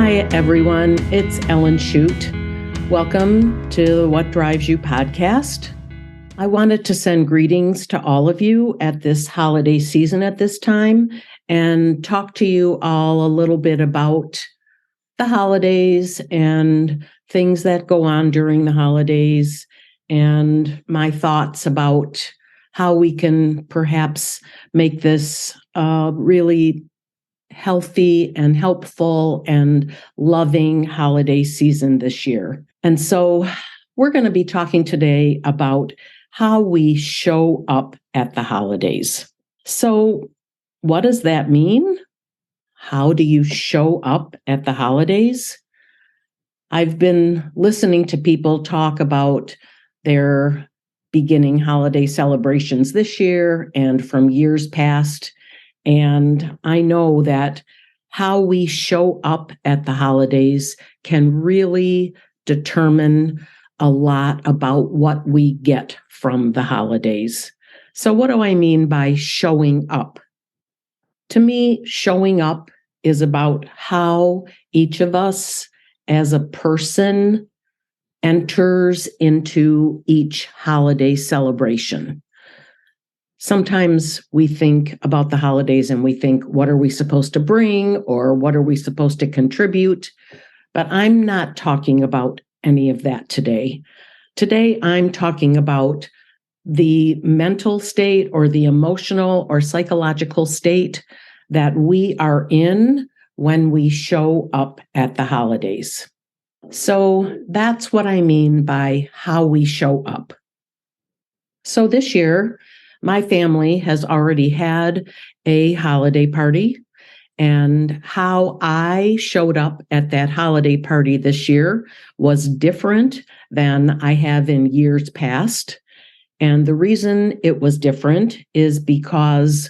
Hi, everyone. It's Ellen Shute. Welcome to the What Drives You podcast. I wanted to send greetings to all of you at this holiday season at this time and talk to you all a little bit about the holidays and things that go on during the holidays and my thoughts about how we can perhaps make this really healthy and helpful and loving holiday season this year. And so we're going to be talking today about how we show up at the holidays. So what does that mean? How do you show up at the holidays? I've been listening to people talk about their beginning holiday celebrations this year and from years past. And I know that how we show up at the holidays can really determine a lot about what we get from the holidays. So what do I mean by showing up? To me, showing up is about how each of us as a person enters into each holiday celebration. Sometimes we think about the holidays and we think, what are we supposed to bring or what are we supposed to contribute? But I'm not talking about any of that today. Today, I'm talking about the mental state or the emotional or psychological state that we are in when we show up at the holidays. So that's what I mean by how we show up. So this year, my family has already had a holiday party, and how I showed up at that holiday party this year was different than I have in years past. And the reason it was different is because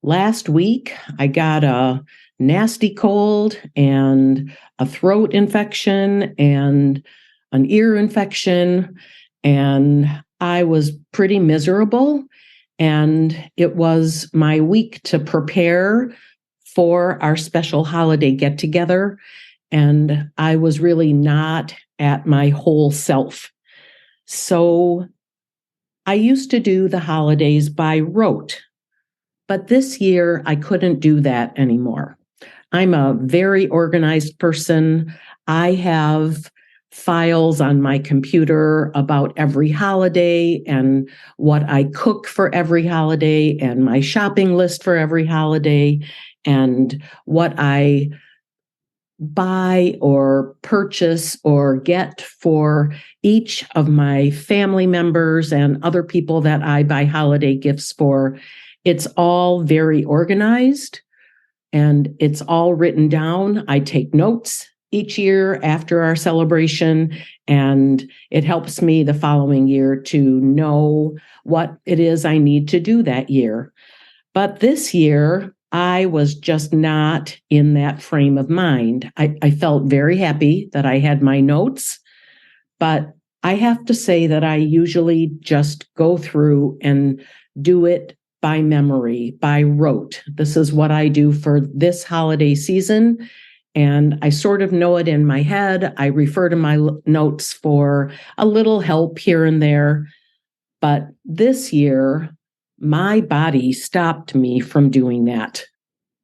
last week I got a nasty cold and a throat infection and an ear infection, and I was pretty miserable. And it was my week to prepare for our special holiday get-together, and I was really not at my whole self. So I used to do the holidays by rote, but this year I couldn't do that anymore. I'm a very organized person. I have files on my computer about every holiday and what I cook for every holiday and my shopping list for every holiday and what I buy or purchase or get for each of my family members and other people that I buy holiday gifts for. It's all very organized and it's all written down. I take notes each year after our celebration, and it helps me the following year to know what it is I need to do that year. But this year, I was just not in that frame of mind. I felt very happy that I had my notes, but I have to say that I usually just go through and do it by memory, by rote. This is what I do for this holiday season. And I sort of know it in my head. I refer to my notes for a little help here and there. But this year, my body stopped me from doing that.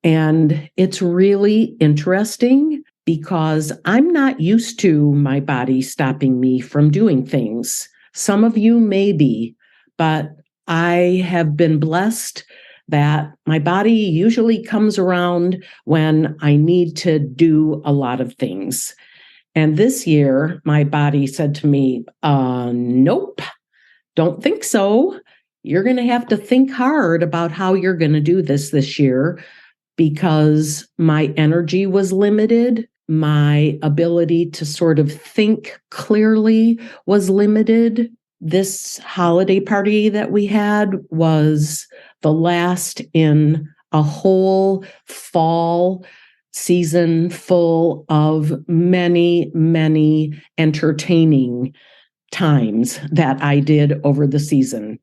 And it's really interesting because I'm not used to my body stopping me from doing things. Some of you may be, but I have been blessed that my body usually comes around when I need to do a lot of things. And this year, my body said to me, nope, don't think so. You're going to have to think hard about how you're going to do this year, because my energy was limited. My ability to sort of think clearly was limited. This holiday party that we had was the last in a whole fall season full of many, many entertaining times that I did over the season.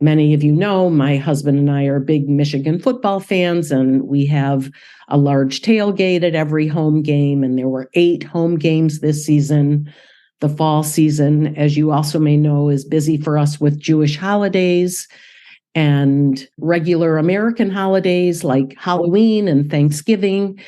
many of you know, my husband and I are big Michigan football fans, and we have a large tailgate at every home game, and there were 8 home games this season. The fall season, as you also may know, is busy for us with Jewish holidays and regular American holidays like Halloween and Thanksgiving.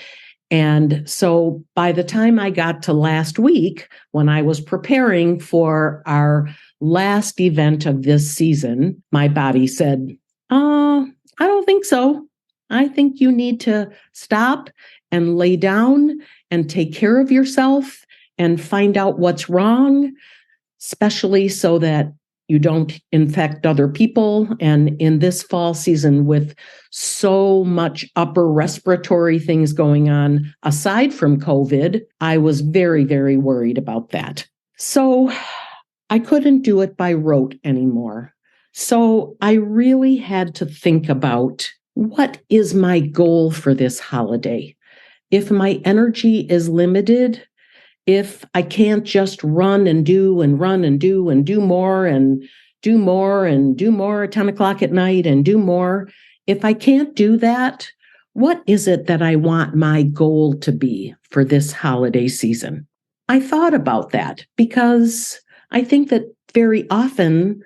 And so by the time I got to last week, when I was preparing for our last event of this season, my body said, I don't think so. I think you need to stop and lay down and take care of yourself and find out what's wrong, especially so that you don't infect other people. And in this fall season, with so much upper respiratory things going on, aside from COVID, I was very, very worried about that. So I couldn't do it by rote anymore. So I really had to think about, what is my goal for this holiday? If my energy is limited, if I can't just run and do and run and do and do more and do more and do more at 10 o'clock at night and do more, if I can't do that, what is it that I want my goal to be for this holiday season? I thought about that because I think that very often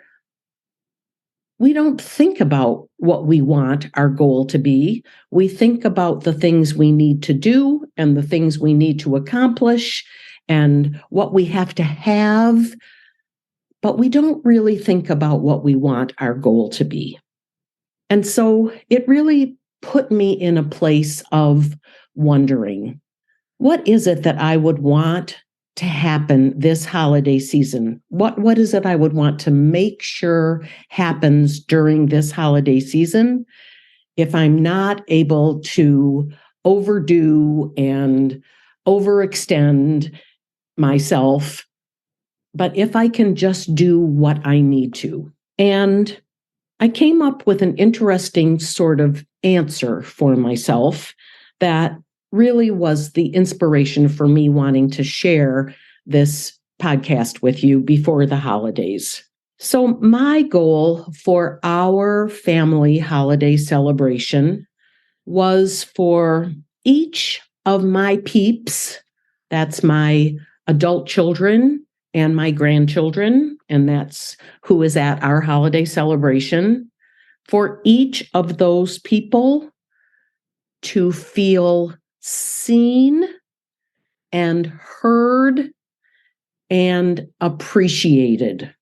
we don't think about what we want our goal to be. We think about the things we need to do and the things we need to accomplish and what we have to have, but we don't really think about what we want our goal to be. And so it really put me in a place of wondering, what is it that I would want to happen this holiday season? What is it I would want to make sure happens during this holiday season if I'm not able to overdo and overextend myself, but if I can just do what I need to? And I came up with an interesting sort of answer for myself that really was the inspiration for me wanting to share this podcast with you before the holidays. So my goal for our family holiday celebration was for each of my peeps, that's my adult children and my grandchildren, and that's who is at our holiday celebration, for each of those people to feel seen and heard and appreciated.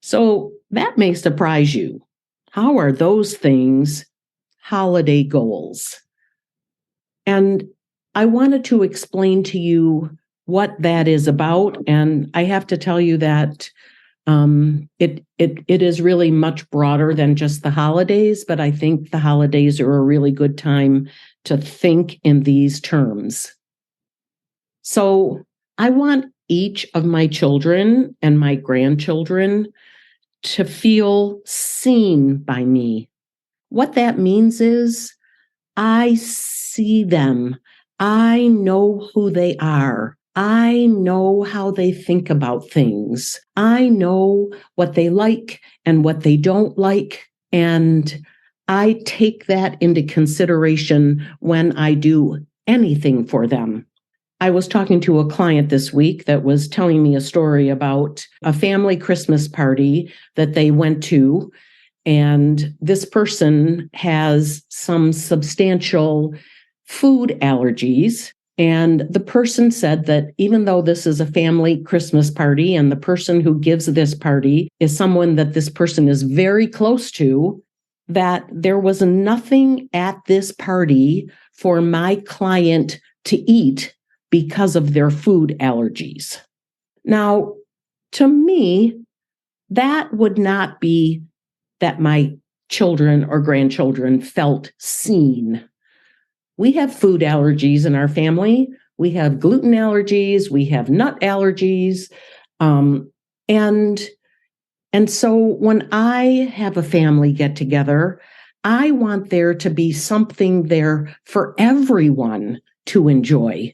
So that may surprise you. How are those things holiday goals? And I wanted to explain to you what that is about. And I have to tell you that it is really much broader than just the holidays, but I think the holidays are a really good time to think in these terms. So I want each of my children and my grandchildren to feel seen by me. What that means is I see them. I know who they are. I know how they think about things. I know what they like and what they don't like. And I take that into consideration when I do anything for them. I was talking to a client this week that was telling me a story about a family Christmas party that they went to. And this person has some substantial food allergies. And the person said that even though this is a family Christmas party and the person who gives this party is someone that this person is very close to, that there was nothing at this party for my client to eat because of their food allergies. Now, to me, that would not be that my children or grandchildren felt seen. We have food allergies in our family. We have gluten allergies. We have nut allergies. And so when I have a family get together, I want there to be something there for everyone to enjoy.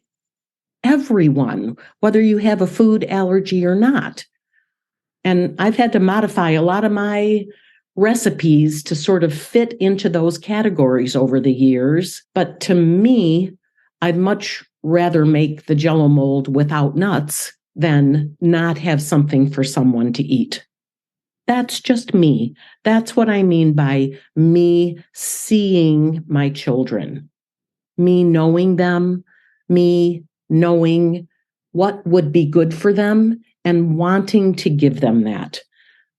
Everyone, whether you have a food allergy or not. And I've had to modify a lot of my recipes to sort of fit into those categories over the years. But to me, I'd much rather make the Jell-O mold without nuts than not have something for someone to eat. That's just me. That's what I mean by me seeing my children, me knowing them, me knowing what would be good for them and wanting to give them that.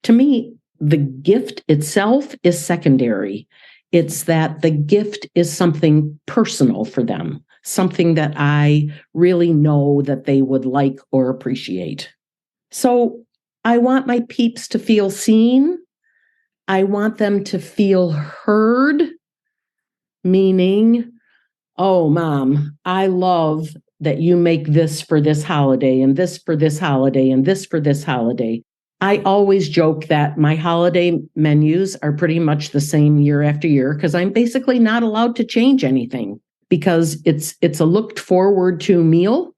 To me, the gift itself is secondary. It's that the gift is something personal for them, something that I really know that they would like or appreciate. So I want my peeps to feel seen. I want them to feel heard, meaning, oh, Mom, I love that you make this for this holiday and this for this holiday and this for this holiday. I always joke that my holiday menus are pretty much the same year after year because I'm basically not allowed to change anything because it's a looked forward to meal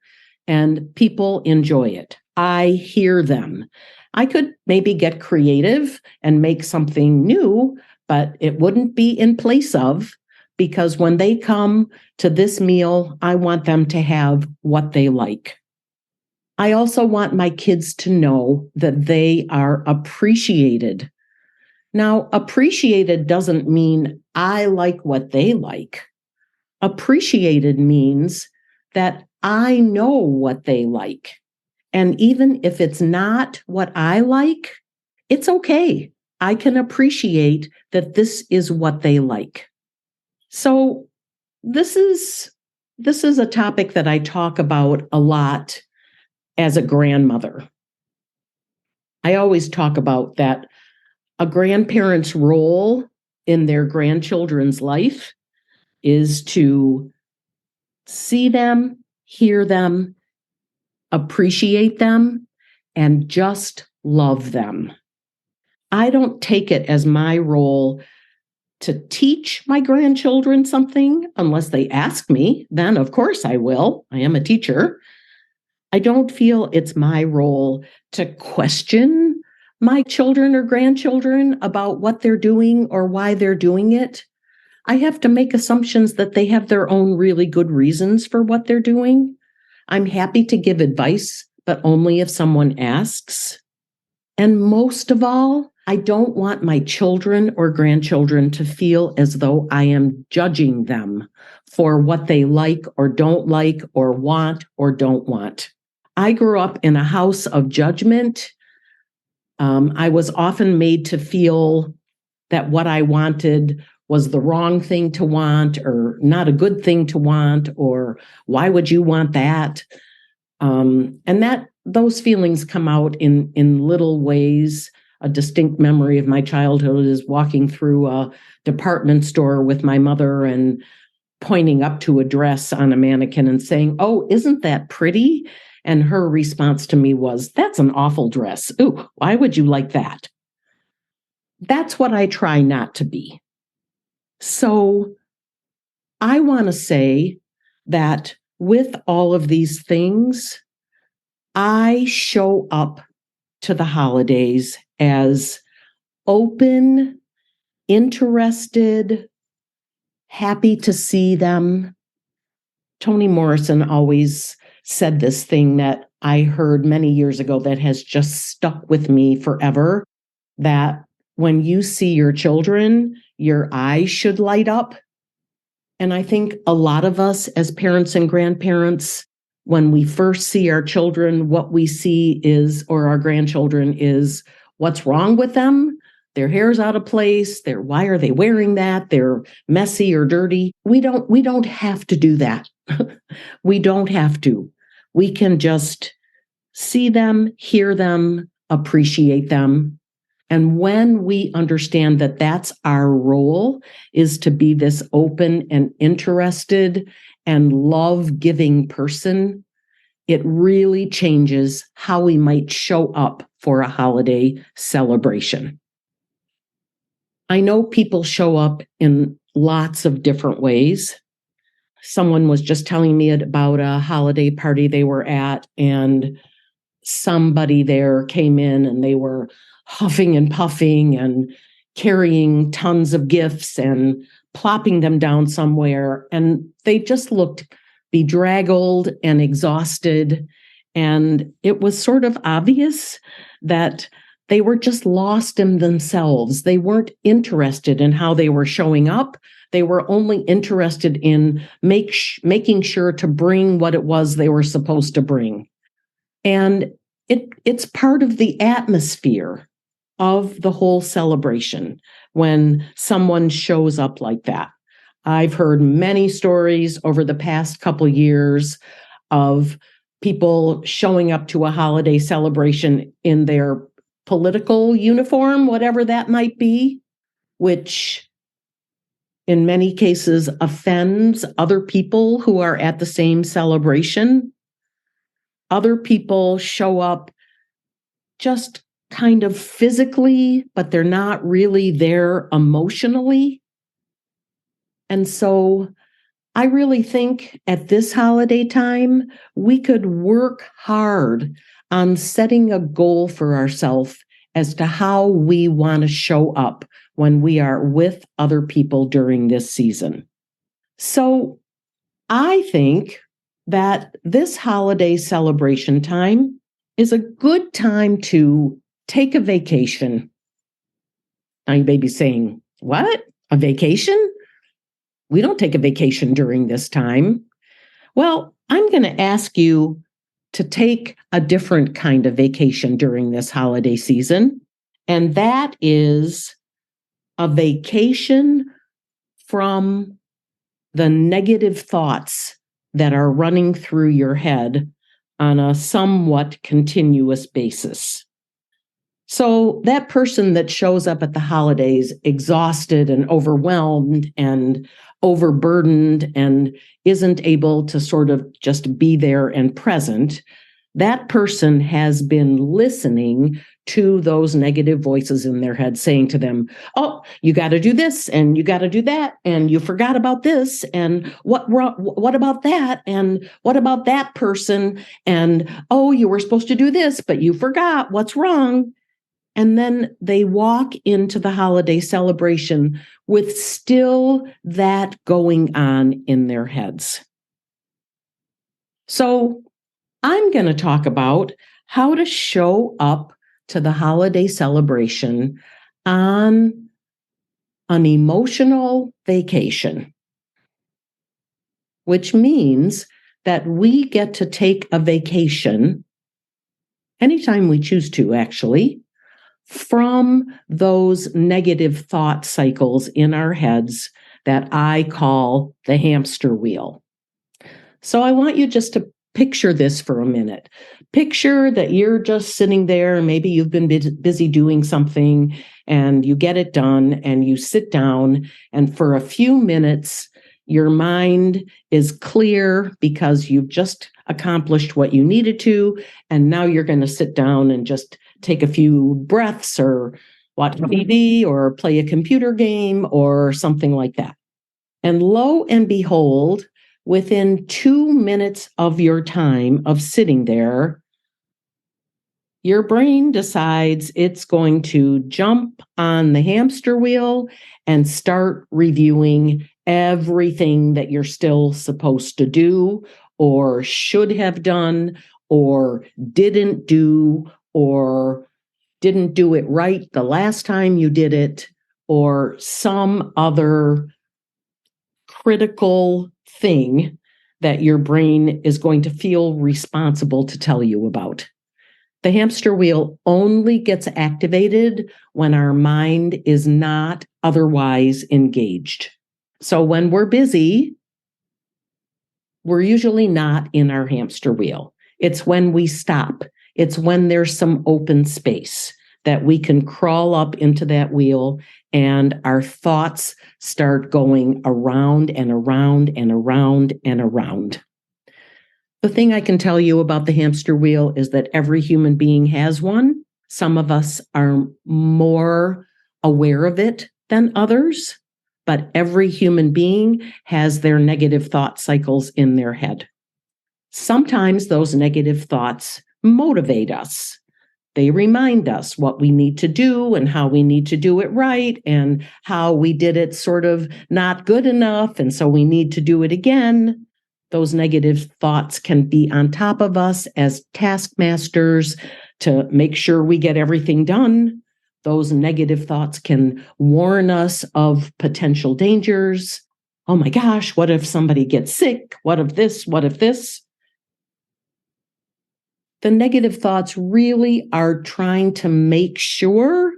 and people enjoy it. I hear them. I could maybe get creative and make something new, but it wouldn't be in place of, because when they come to this meal, I want them to have what they like. I also want my kids to know that they are appreciated. Now, appreciated doesn't mean I like what they like. Appreciated means that I know what they like. And even if it's not what I like, it's okay. I can appreciate that this is what they like. So this is a topic that I talk about a lot as a grandmother. I always talk about that a grandparent's role in their grandchildren's life is to see them, hear them, appreciate them, and just love them. I don't take it as my role to teach my grandchildren something unless they ask me. Then, of course, I will. I am a teacher. I don't feel it's my role to question my children or grandchildren about what they're doing or why they're doing it. I have to make assumptions that they have their own really good reasons for what they're doing. I'm happy to give advice, but only if someone asks. And most of all, I don't want my children or grandchildren to feel as though I am judging them for what they like or don't like or want or don't want. I grew up in a house of judgment. I was often made to feel that what I wanted was the wrong thing to want or not a good thing to want, or why would you want that? And that those feelings come out in little ways. A distinct memory of my childhood is walking through a department store with my mother and pointing up to a dress on a mannequin and saying, "Oh, isn't that pretty?" And her response to me was, "That's an awful dress. Ooh, why would you like that?" That's what I try not to be. So I want to say that with all of these things, I show up to the holidays as open, interested, happy to see them. Toni Morrison always said this thing that I heard many years ago that has just stuck with me forever, that when you see your children, your eyes should light up. And I think a lot of us as parents and grandparents, when we first see our children, what we see is, or our grandchildren is, what's wrong with them? Their hair's out of place. Why are they wearing that? They're messy or dirty. We don't have to do that. We don't have to. We can just see them, hear them, appreciate them. And when we understand that that's our role, is to be this open and interested and love-giving person, it really changes how we might show up for a holiday celebration. I know people show up in lots of different ways. Someone was just telling me about a holiday party they were at, and somebody there came in and they were huffing and puffing and carrying tons of gifts and plopping them down somewhere. And they just looked bedraggled and exhausted. And it was sort of obvious that they were just lost in themselves. They weren't interested in how they were showing up. They were only interested in making sure to bring what it was they were supposed to bring. And it's part of the atmosphere of the whole celebration when someone shows up like that. I've heard many stories over the past couple years of people showing up to a holiday celebration in their political uniform, whatever that might be, which in many cases offends other people who are at the same celebration. Other people show up just kind of physically, but they're not really there emotionally. And so I really think at this holiday time, we could work hard on setting a goal for ourselves as to how we want to show up when we are with other people during this season. So I think that this holiday celebration time is a good time to take a vacation. Now you may be saying, what? A vacation? We don't take a vacation during this time. Well, I'm going to ask you to take a different kind of vacation during this holiday season, and that is a vacation from the negative thoughts that are running through your head on a somewhat continuous basis. So that person that shows up at the holidays exhausted and overwhelmed and overburdened and isn't able to sort of just be there and present, that person has been listening to those negative voices in their head saying to them, oh, you got to do this and you got to do that and you forgot about this and what about that and what about that person and oh, you were supposed to do this but you forgot, what's wrong? And then they walk into the holiday celebration with still that going on in their heads. So I'm going to talk about how to show up to the holiday celebration on an emotional vacation, which means that we get to take a vacation anytime we choose to, actually, from those negative thought cycles in our heads that I call the hamster wheel. So I want you just to picture this for a minute. Picture that you're just sitting there, maybe you've been busy doing something and you get it done and you sit down and for a few minutes, your mind is clear because you've just accomplished what you needed to. And now you're going to sit down and just take a few breaths or watch TV or play a computer game or something like that. And lo and behold, within 2 minutes of your time of sitting there, your brain decides it's going to jump on the hamster wheel and start reviewing everything that you're still supposed to do or should have done or didn't do or didn't do it right the last time you did it or some other critical thing that your brain is going to feel responsible to tell you about. The hamster wheel only gets activated when our mind is not otherwise engaged. So when we're busy, we're usually not in our hamster wheel. It's when we stop. It's when there's some open space that we can crawl up into that wheel and our thoughts start going around and around and around and around. The thing I can tell you about the hamster wheel is that every human being has one. Some of us are more aware of it than others, but every human being has their negative thought cycles in their head. Sometimes those negative thoughts motivate us. They remind us what we need to do and how we need to do it right and how we did it sort of not good enough, and so we need to do it again. Those negative thoughts can be on top of us as taskmasters to make sure we get everything done. Those negative thoughts can warn us of potential dangers. Oh my gosh, what if somebody gets sick? What if this? What if this? The negative thoughts really are trying to make sure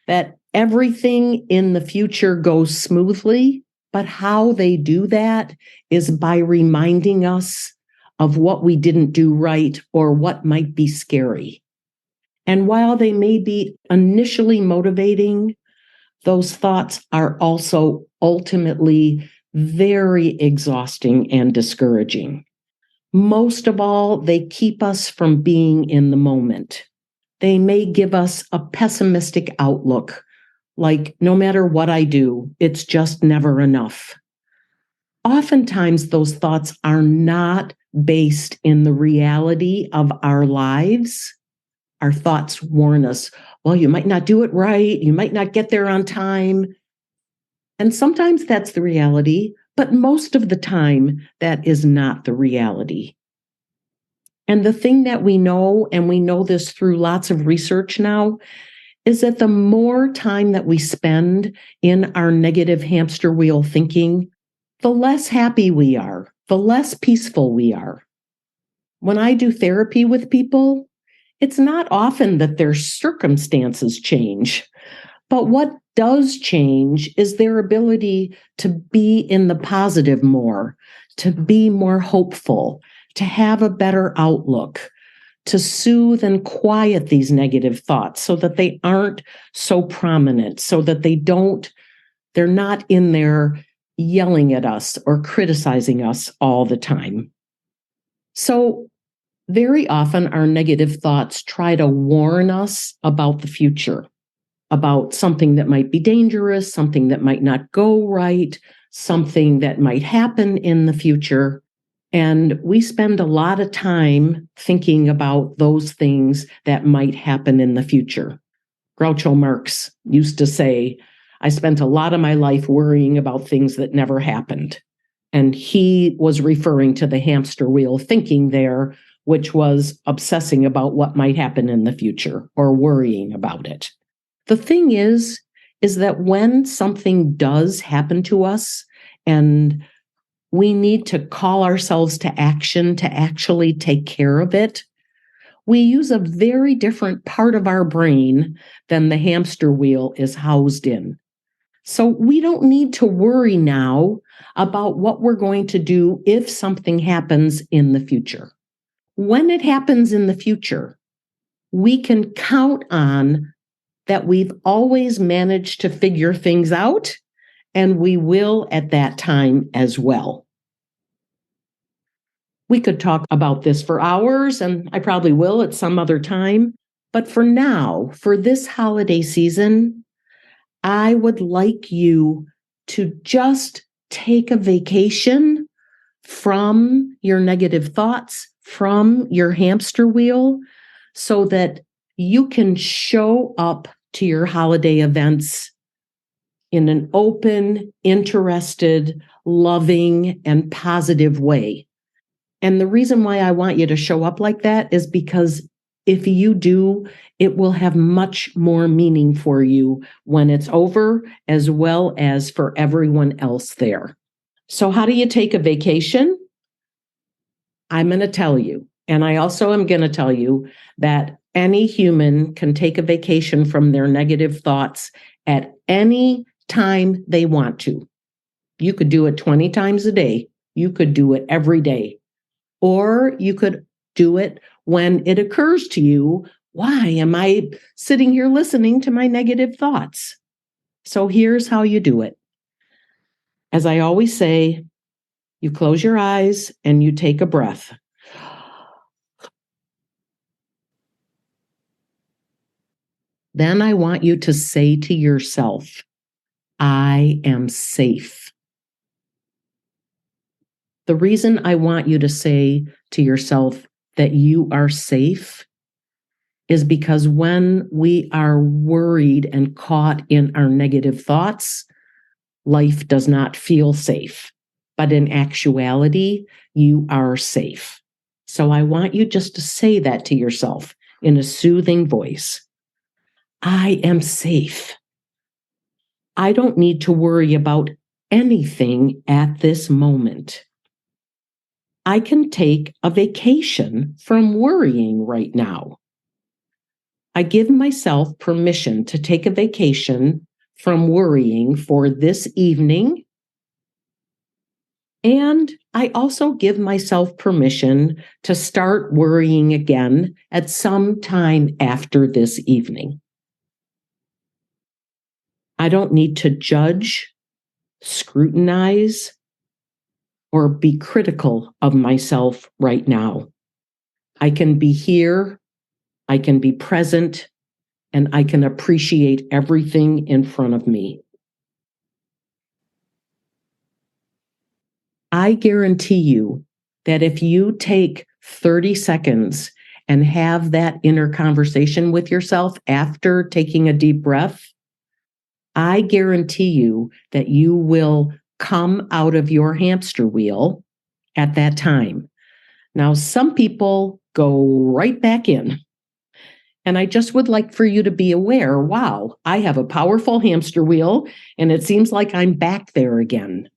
that everything in the future goes smoothly. But how they do that is by reminding us of what we didn't do right or what might be scary. And while they may be initially motivating, those thoughts are also ultimately very exhausting and discouraging. Most of all, they keep us from being in the moment. They may give us a pessimistic outlook, like no matter what I do, it's just never enough. Oftentimes, those thoughts are not based in the reality of our lives. Our thoughts warn us, well, you might not do it right, you might not get there on time. And sometimes that's the reality, but most of the time, that is not the reality. And the thing that we know, and we know this through lots of research now, is that the more time that we spend in our negative hamster wheel thinking, the less happy we are, the less peaceful we are. When I do therapy with people, it's not often that their circumstances change, but what does change is their ability to be in the positive more, to be more hopeful, to have a better outlook, to soothe and quiet these negative thoughts so that they aren't so prominent, so that they're not in there yelling at us or criticizing us all the time. So very often our negative thoughts try to warn us about the future, about something that might be dangerous, something that might not go right, something that might happen in the future. And we spend a lot of time thinking about those things that might happen in the future. Groucho Marx used to say, I spent a lot of my life worrying about things that never happened. And he was referring to the hamster wheel thinking there, which was obsessing about what might happen in the future or worrying about it. The thing is that when something does happen to us and we need to call ourselves to action to actually take care of it, we use a very different part of our brain than the hamster wheel is housed in. So we don't need to worry now about what we're going to do if something happens in the future. When it happens in the future, we can count on that we've always managed to figure things out, and we will at that time as well. We could talk about this for hours, and I probably will at some other time. But for now, for this holiday season, I would like you to just take a vacation from your negative thoughts, from your hamster wheel, so that you can show up to your holiday events in an open, interested, loving, and positive way. And the reason why I want you to show up like that is because if you do, it will have much more meaning for you when it's over, as well as for everyone else there. So how do you take a vacation? I'm going to tell you. And I also am going to tell you that any human can take a vacation from their negative thoughts at any time they want to. You could do it 20 times a day. You could do it every day. Or you could do it when it occurs to you, why am I sitting here listening to my negative thoughts? So here's how you do it. As I always say, you close your eyes and you take a breath. Then I want you to say to yourself, I am safe. The reason I want you to say to yourself that you are safe is because when we are worried and caught in our negative thoughts, life does not feel safe. But in actuality, you are safe. So I want you just to say that to yourself in a soothing voice. I am safe. I don't need to worry about anything at this moment. I can take a vacation from worrying right now. I give myself permission to take a vacation from worrying for this evening. And I also give myself permission to start worrying again at some time after this evening. I don't need to judge, scrutinize, or be critical of myself right now. I can be here, I can be present, and I can appreciate everything in front of me. I guarantee you that if you take 30 seconds and have that inner conversation with yourself after taking a deep breath, I guarantee you that you will come out of your hamster wheel at that time. Now, some people go right back in. And I just would like for you to be aware, wow, I have a powerful hamster wheel, and it seems like I'm back there again.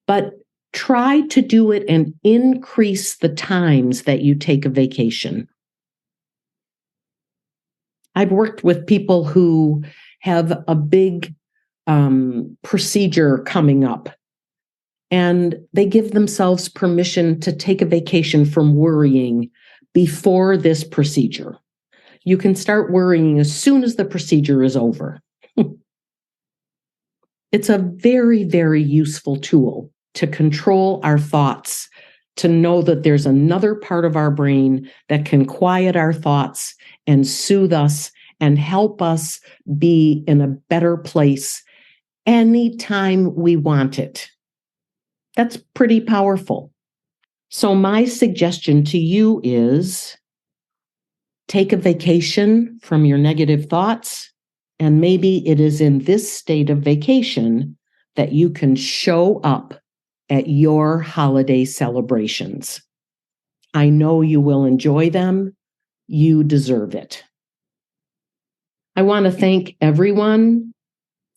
But try to do it and increase the times that you take a vacation. I've worked with people who have a big procedure coming up, and they give themselves permission to take a vacation from worrying before this procedure. You can start worrying as soon as the procedure is over. It's a very, very useful tool to control our thoughts, to know that there's another part of our brain that can quiet our thoughts and soothe us and help us be in a better place anytime we want it. That's pretty powerful. So my suggestion to you is take a vacation from your negative thoughts, and maybe it is in this state of vacation that you can show up at your holiday celebrations. I know you will enjoy them. You deserve it. I want to thank everyone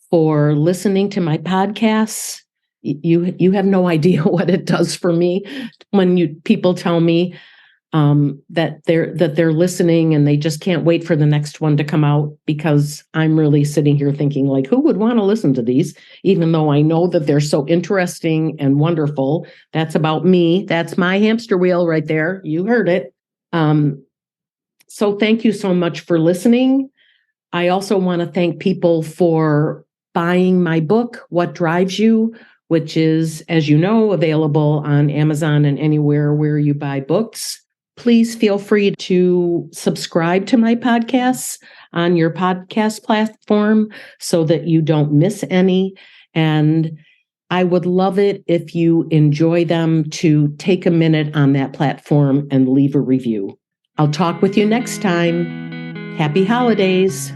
for listening to my podcasts. You have no idea what it does for me when people tell me that they're listening and they just can't wait for the next one to come out, because I'm really sitting here thinking, like, who would want to listen to these, even though I know that they're so interesting and wonderful. That's about me. That's my hamster wheel right there. You heard it. So thank you so much for listening. I also want to thank people for buying my book, What Drives You, which is, as you know, available on Amazon and anywhere where you buy books. Please feel free to subscribe to my podcasts on your podcast platform so that you don't miss any. And I would love it if you enjoy them to take a minute on that platform and leave a review. I'll talk with you next time. Happy holidays.